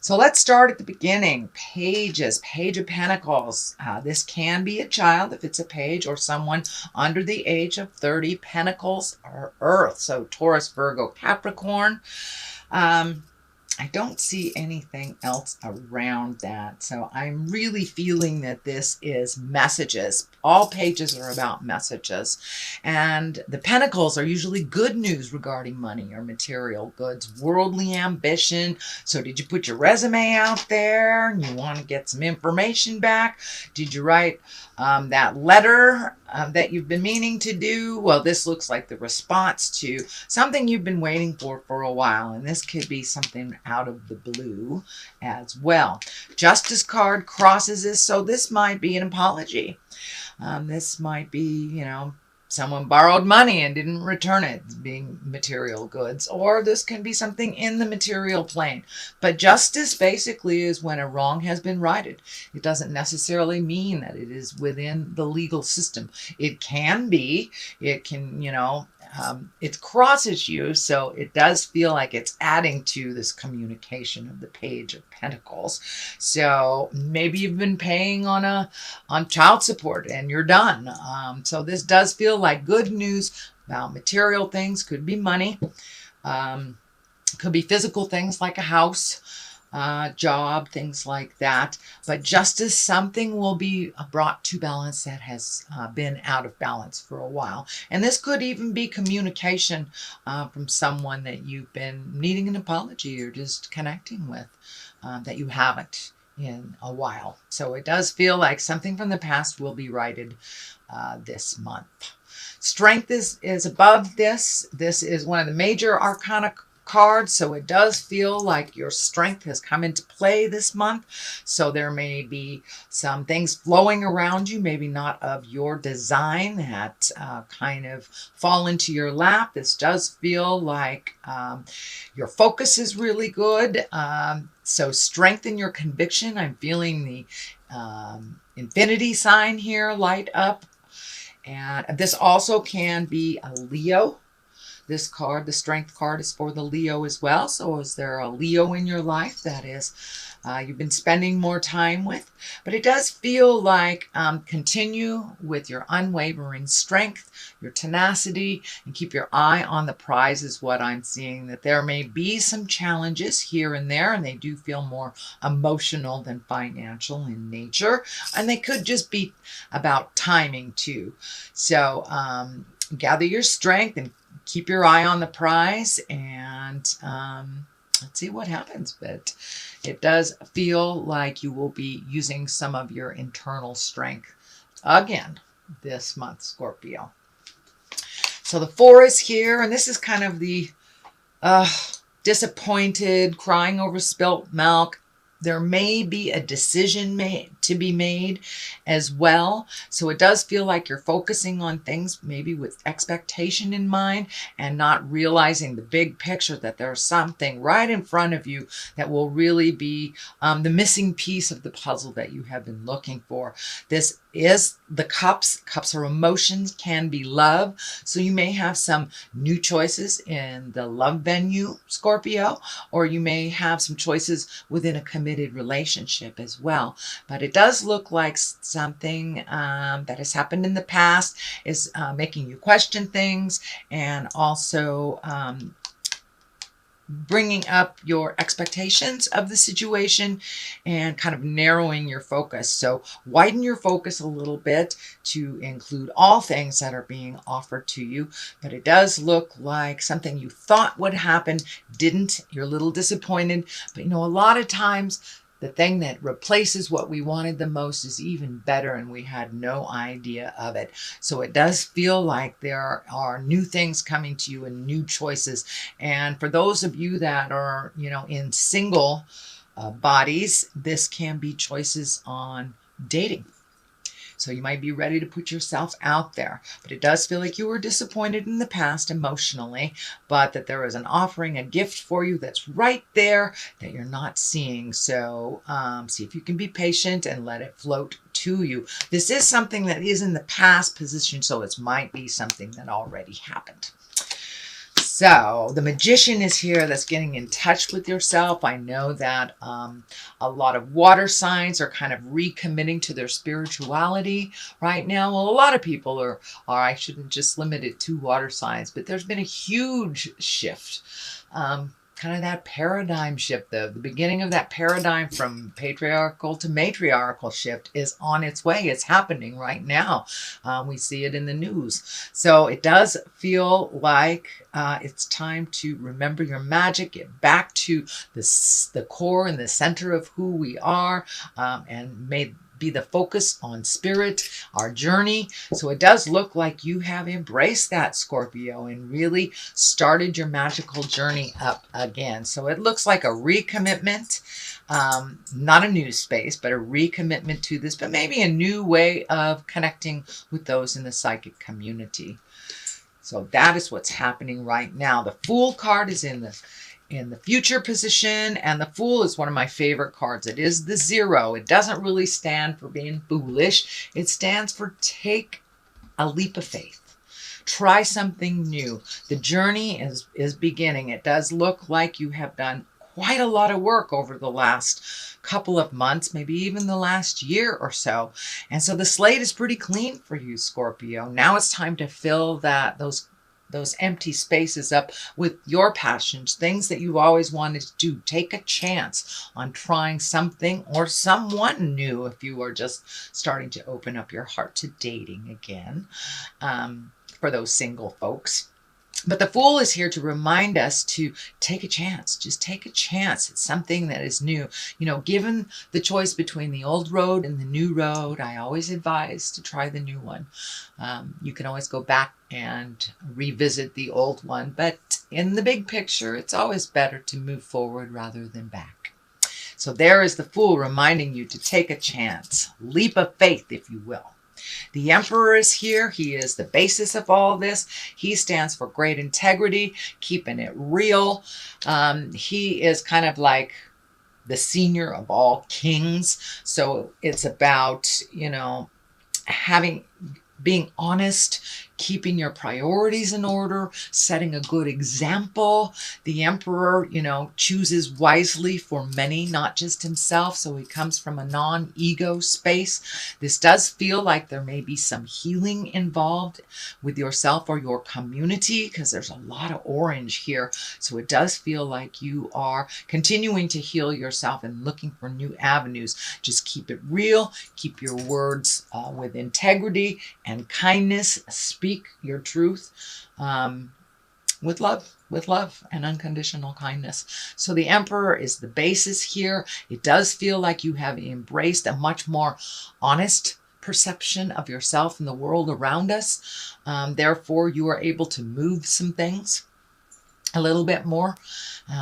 So let's start at the beginning. Pages, Page of Pentacles. This can be a child if it's a page, or someone under the age of 30. Pentacles are Earth, so Taurus, Virgo, Capricorn. I don't see anything else around that. So I'm really feeling that this is messages. All pages are about messages. And the pentacles are usually good news regarding money or material goods, worldly ambition. So did you put your resume out there and you want to get some information back? Did you write that letter that you've been meaning to do? Well, this looks like the response to something you've been waiting for a while. And this could be something out of the blue as well. Justice card crosses this, so this might be an apology. This might be, you know, someone borrowed money and didn't return it, being material goods, or this can be something in the material plane. But justice basically is when a wrong has been righted. It doesn't necessarily mean that it is within the legal system. It can be, it can, you know, it crosses you, so it does feel like it's adding to this communication of the Page of Pentacles. So maybe you've been paying on child support and you're done. So this does feel like good news about material things. Could be money, could be physical things like a house, job, things like that. But justice, something will be brought to balance that has been out of balance for a while. And this could even be communication from someone that you've been needing an apology or just connecting with that you haven't in a while. So it does feel like something from the past will be righted this month. Strength is above this. This is one of the major arcana cards, so it does feel like your strength has come into play this month. So there may be some things flowing around you, maybe not of your design, that kind of fall into your lap. This does feel like your focus is really good. So strengthen your conviction. I'm feeling the infinity sign here light up. And this also can be a Leo. This card, the strength card, is for the Leo as well. So is there a Leo in your life that is you've been spending more time with? But it does feel like continue with your unwavering strength, your tenacity, and keep your eye on the prize is what I'm seeing. That there may be some challenges here and there, and they do feel more emotional than financial in nature. And they could just be about timing too. So gather your strength and keep your eye on the prize, and let's see what happens. But it does feel like you will be using some of your internal strength again this month, Scorpio. So the 4 is here, and this is kind of the disappointed, crying over spilt milk. There may be a decision to be made as well. So it does feel like you're focusing on things maybe with expectation in mind and not realizing the big picture, that there's something right in front of you that will really be the missing piece of the puzzle that you have been looking for. This is the cups. Cups are emotions, can be love. So you may have some new choices in the love venue, Scorpio, or you may have some choices within a committed relationship as well. But it does look like something that has happened in the past is making you question things, and also bringing up your expectations of the situation and kind of narrowing your focus. So widen your focus a little bit to include all things that are being offered to you. But it does look like something you thought would happen didn't. You're a little disappointed. But you know, a lot of times the thing that replaces what we wanted the most is even better, and we had no idea of it. So it does feel like there are new things coming to you and new choices. And for those of you that are, you know, in single bodies, this can be choices on dating. So you might be ready to put yourself out there. But it does feel like you were disappointed in the past emotionally, but that there is an offering, a gift for you that's right there that you're not seeing. So see if you can be patient and let it float to you. This is something that is in the past position, so it might be something that already happened. So the magician is here that's getting in touch with yourself. I know that a lot of water signs are kind of recommitting to their spirituality right now. Well, a lot of people are I shouldn't just limit it to water signs, but there's been a huge shift. Kind of that paradigm shift, the beginning of that paradigm from patriarchal to matriarchal shift is on its way. It's happening right now. We see it in the news. So it does feel like it's time to remember your magic, get back to the core and the center of who we are, and may be the focus on spirit, our journey. So it does look like you have embraced that, Scorpio, and really started your magical journey up again. So it looks like a recommitment, not a new space, but a recommitment to this, but maybe a new way of connecting with those in the psychic community. So that is what's happening right now. The Fool card is in the future position, and the Fool is one of my favorite cards. It is the 0. It doesn't really stand for being foolish. It stands for take a leap of faith. Try something new. The journey is beginning. It does look like you have done quite a lot of work over the last couple of months, maybe even the last year or so. And so the slate is pretty clean for you, Scorpio. Now it's time to fill those empty spaces up with your passions, things that you've always wanted to do. Take a chance on trying something or someone new if you are just starting to open up your heart to dating again, for those single folks. But the Fool is here to remind us to take a chance. Just take a chance. It's something that is new. You know, given the choice between the old road and the new road, I always advise to try the new one. You can always go back and revisit the old one. But in the big picture, it's always better to move forward rather than back. So there is the Fool reminding you to take a chance. Leap of faith, if you will. The Emperor is here. He is the basis of all this. He stands for great integrity, keeping it real. He is kind of like the senior of all kings. So it's about, you know, being honest, keeping your priorities in order, setting a good example. The Emperor, you know, chooses wisely for many, not just himself. So he comes from a non-ego space. This does feel like there may be some healing involved with yourself or your community, because there's a lot of orange here. So it does feel like you are continuing to heal yourself and looking for new avenues. Just keep it real. Keep your words with integrity and kindness. Speak your truth with love and unconditional kindness. So the Emperor is the basis here. It does feel like you have embraced a much more honest perception of yourself and the world around us. Therefore, you are able to move some things a little bit more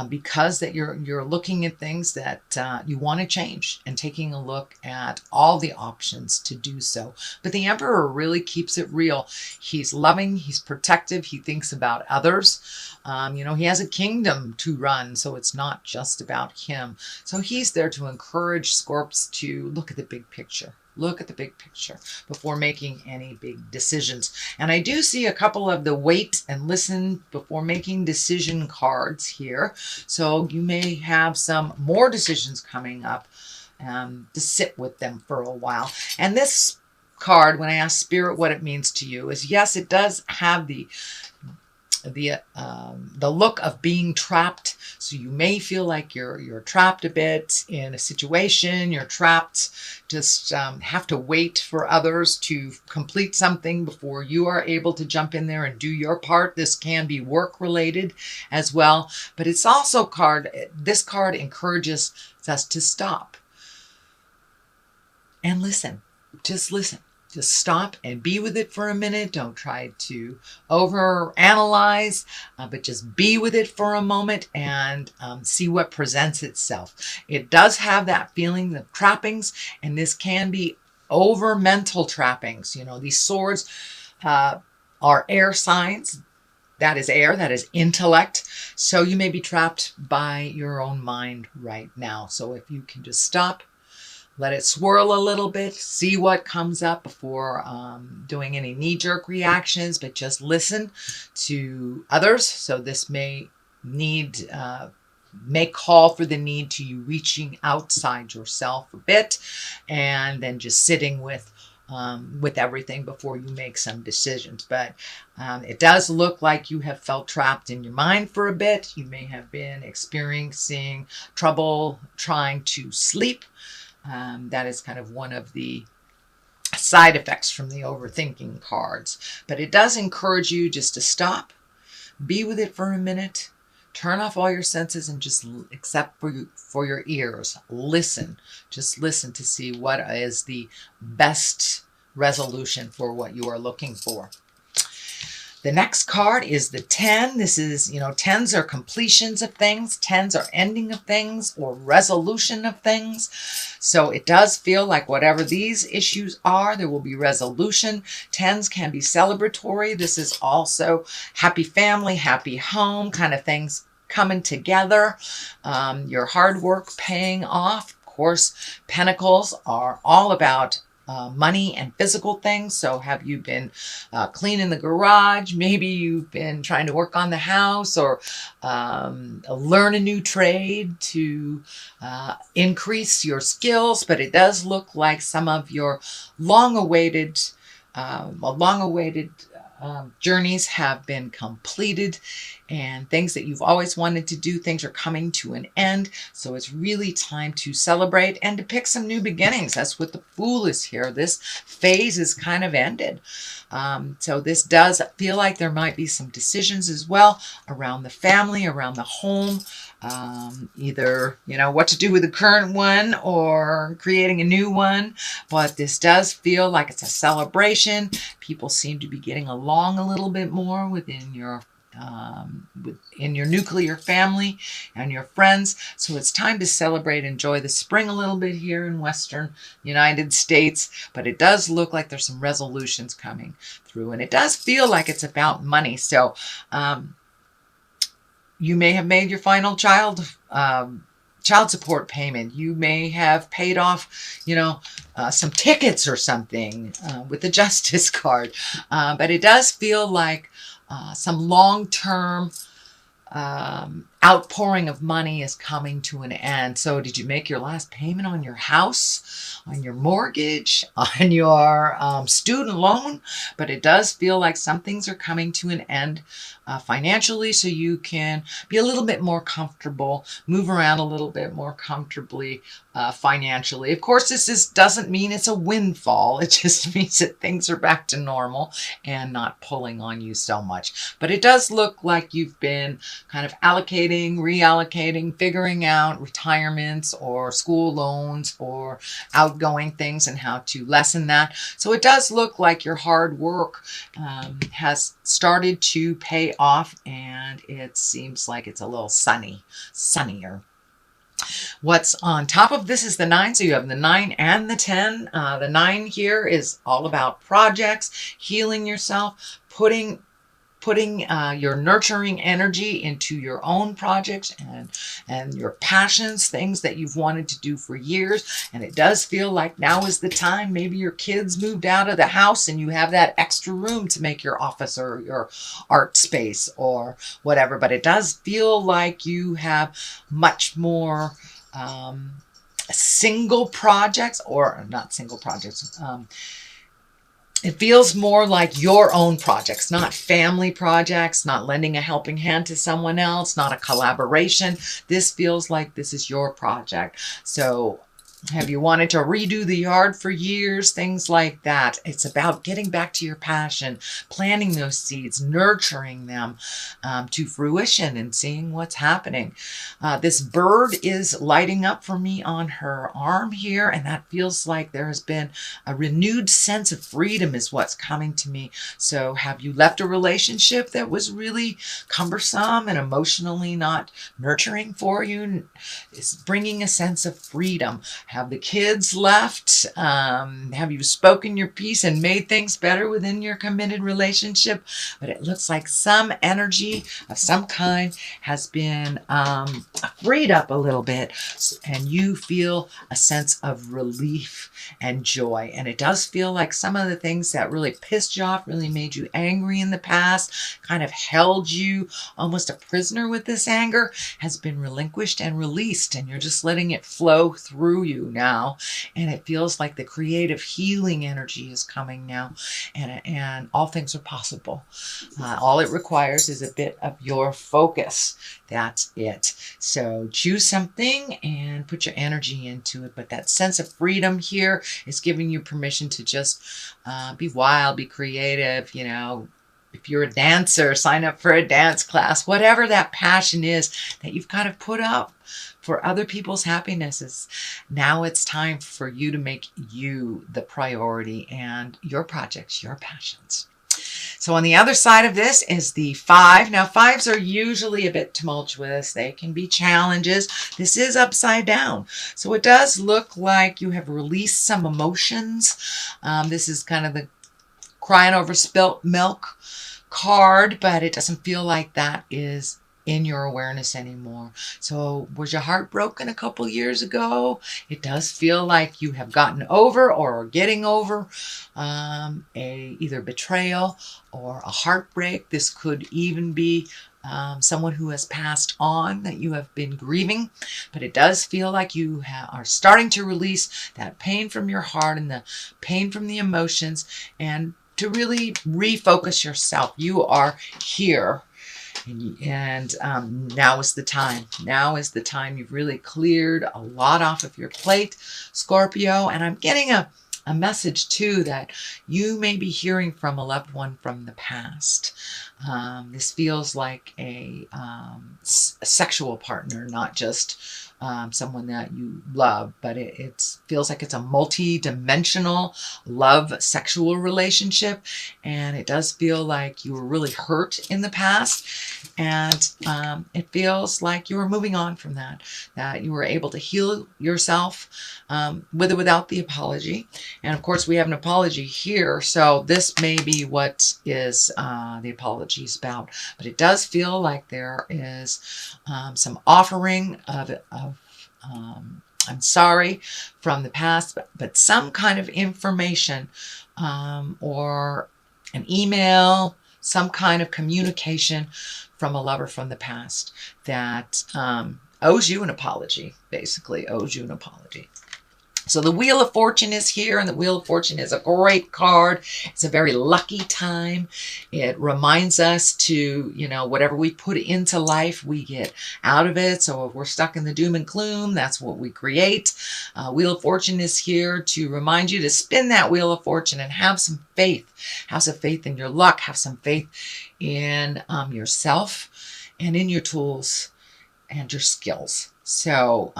because that you're looking at things that you want to change and taking a look at all the options to do so. But the Emperor really keeps it real. He's loving, he's protective, he thinks about others. You know, he has a kingdom to run, so it's not just about him. So he's there to encourage Scorps to look at the big picture. Look at the big picture before making any big decisions. And I do see a couple of the wait and listen before making decision cards here. So you may have some more decisions coming up to sit with them for a while. And this card, when I ask Spirit what it means to you, is yes, it does have the look of being trapped. So you may feel like you're trapped a bit in a situation. You're trapped, just have to wait for others to complete something before you are able to jump in there and do your part. This can be work related as well, but it's also this card encourages us to stop and listen. Just listen. Just stop and be with it for a minute. Don't try to overanalyze, but just be with it for a moment and see what presents itself. It does have that feeling of trappings, and this can be over mental trappings. You know, these swords are air signs. That is air, that is intellect. So you may be trapped by your own mind right now. So if you can just stop, Let it swirl a little bit, see what comes up before doing any knee-jerk reactions, but just listen to others. So this may need, may call for the need to you reaching outside yourself a bit, and then just sitting with everything before you make some decisions. But it does look like you have felt trapped in your mind for a bit. You may have been experiencing trouble trying to sleep. That is kind of one of the side effects from the overthinking cards. But it does encourage you just to stop, be with it for a minute, turn off all your senses, and just except for your ears, listen. Just listen to see what is the best resolution for what you are looking for. The next card is the 10. This is, 10s are completions of things. 10s are ending of things or resolution of things. So it does feel like whatever these issues are, there will be resolution. 10s can be celebratory. This is also happy family, happy home kind of things coming together. Your hard work paying off. Of course, Pentacles are all about money and physical things. So have you been cleaning the garage? Maybe you've been trying to work on the house, or learn a new trade to increase your skills. But it does look like some of your long-awaited journeys have been completed, and things that you've always wanted to do, things are coming to an end. So it's really time to celebrate and to pick some new beginnings. That's what the Fool is here. This phase is kind of ended. So this does feel like there might be some decisions as well around the family, around the home, either, what to do with the current one or creating a new one. But this does feel like it's a celebration. People seem to be getting along a little bit more within your nuclear family and your friends. So it's time to celebrate, enjoy the spring a little bit here in Western United States. But it does look like there's some resolutions coming through, and it does feel like it's about money. So you may have made your final child support payment. You may have paid off, some tickets or something with the Justice card. But it does feel like some long-term outpouring of money is coming to an end. So did you make your last payment on your house, on your mortgage, on your student loan? But it does feel like some things are coming to an end financially, so you can be a little bit more comfortable, move around a little bit more comfortably financially. Of course, this doesn't mean it's a windfall. It just means that things are back to normal and not pulling on you so much. But it does look like you've been kind of allocating, reallocating, figuring out retirements or school loans or outgoing things and how to lessen that. So it does look like your hard work has started to pay off, and it seems like it's a little sunnier. What's on top of this is the 9. So you have the 9 and the 10. The 9 here is all about projects, healing yourself, putting your nurturing energy into your own projects and your passions, things that you've wanted to do for years. And it does feel like now is the time. Maybe your kids moved out of the house and you have that extra room to make your office or your art space or whatever. But it does feel like you have much more single projects, or not single projects. It feels more like your own projects, not family projects, not lending a helping hand to someone else, not a collaboration. This feels like this is your project. So have you wanted to redo the yard for years? Things like that. It's about getting back to your passion, planting those seeds, nurturing them to fruition and seeing what's happening. This bird is lighting up for me on her arm here, and that feels like there has been a renewed sense of freedom is what's coming to me. So have you left a relationship that was really cumbersome and emotionally not nurturing for you? It's bringing a sense of freedom. Have the kids left? Have you spoken your piece and made things better within your committed relationship? But it looks like some energy of some kind has been freed up a little bit, and you feel a sense of relief and joy. And it does feel like some of the things that really pissed you off, really made you angry in the past, kind of held you almost a prisoner with this anger, has been relinquished and released, and you're just letting it flow through you now. And it feels like the creative healing energy is coming now, and all things are possible. All it requires is a bit of your focus. That's it. So choose something and put your energy into it. But that sense of freedom here is giving you permission to just be wild, be creative. You know, if you're a dancer, sign up for a dance class. Whatever that passion is that you've kind of put up for other people's happinesses, now it's time for you to make you the priority and your projects, your passions. So on the other side of this is the 5. Now 5s are usually a bit tumultuous. They can be challenges. This is upside down. So it does look like you have released some emotions. This is kind of the crying over spilt milk card, but it doesn't feel like that is in your awareness anymore. So was your heart broken a couple years ago? It does feel like you have gotten over or are getting over either betrayal or a heartbreak. This could even be someone who has passed on that you have been grieving, but it does feel like you are starting to release that pain from your heart and the pain from the emotions, and to really refocus yourself. You are here. And now is the time. Now is the time. You've really cleared a lot off of your plate, Scorpio. And I'm getting a message too that you may be hearing from a loved one from the past. This feels like a sexual partner, not just someone that you love, but it feels like it's a multi-dimensional love sexual relationship, and it does feel like you were really hurt in the past, and it feels like you were moving on from that you were able to heal yourself with or without the apology. And of course we have an apology here, so this may be what is the apology is about. But it does feel like there is some offering of I'm sorry from the past, but some kind of information or an email, some kind of communication from a lover from the past that owes you an apology, basically owes you an apology. So the Wheel of Fortune is here, and the Wheel of Fortune is a great card. It's a very lucky time. It reminds us to, whatever we put into life, we get out of it. So if we're stuck in the doom and gloom, that's what we create. Wheel of Fortune is here to remind you to spin that Wheel of Fortune and have some faith. Have some faith in your luck. Have some faith in yourself and in your tools and your skills. So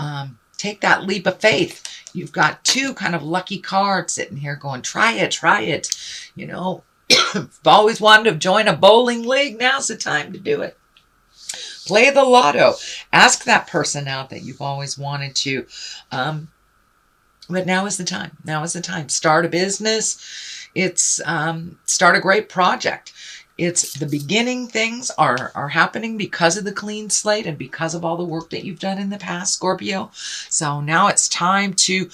take that leap of faith. You've got 2 kind of lucky cards sitting here going, try it. I've always wanted to join a bowling league. Now's the time to do it. Play the lotto. Ask that person out that you've always wanted to. But now is the time. Now is the time. Start a business. Start a great project. It's the beginning. Things are happening because of the clean slate and because of all the work that you've done in the past, Scorpio. So now it's time to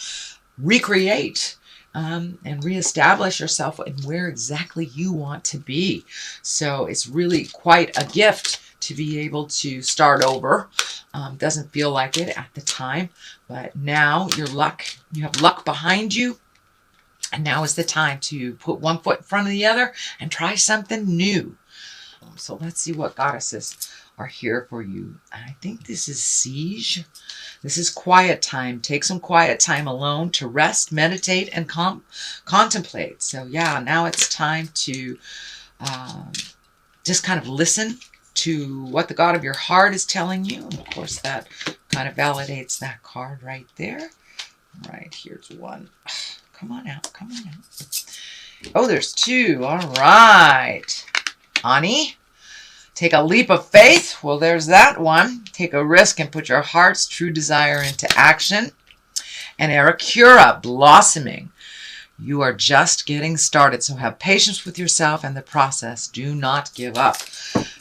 recreate and reestablish yourself in where exactly you want to be. So it's really quite a gift to be able to start over. Doesn't feel like it at the time, but now you have luck behind you. And now is the time to put one foot in front of the other and try something new. So let's see what goddesses are here for you. I think this is Siege. This is quiet time. Take some quiet time alone to rest, meditate, and contemplate. So yeah, now it's time to just kind of listen to what the God of your heart is telling you. And of course, that kind of validates that card right there. All right, here's one. Come on out. Oh, there's 2. All right. Ani, take a leap of faith. Well, there's that one. Take a risk and put your heart's true desire into action. And Aracura, blossoming. You are just getting started, so have patience with yourself and the process. Do not give up.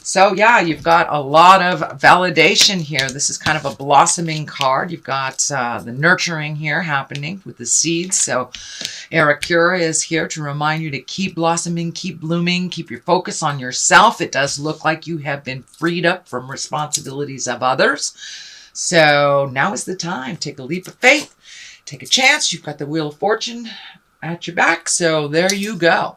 So yeah, you've got a lot of validation here. This is kind of a blossoming card. You've got the nurturing here happening with the seeds. So Aracura is here to remind you to keep blossoming, keep blooming, keep your focus on yourself. It does look like you have been freed up from responsibilities of others. So now is the time. Take a leap of faith. Take a chance. You've got the Wheel of Fortune at your back. So there you go.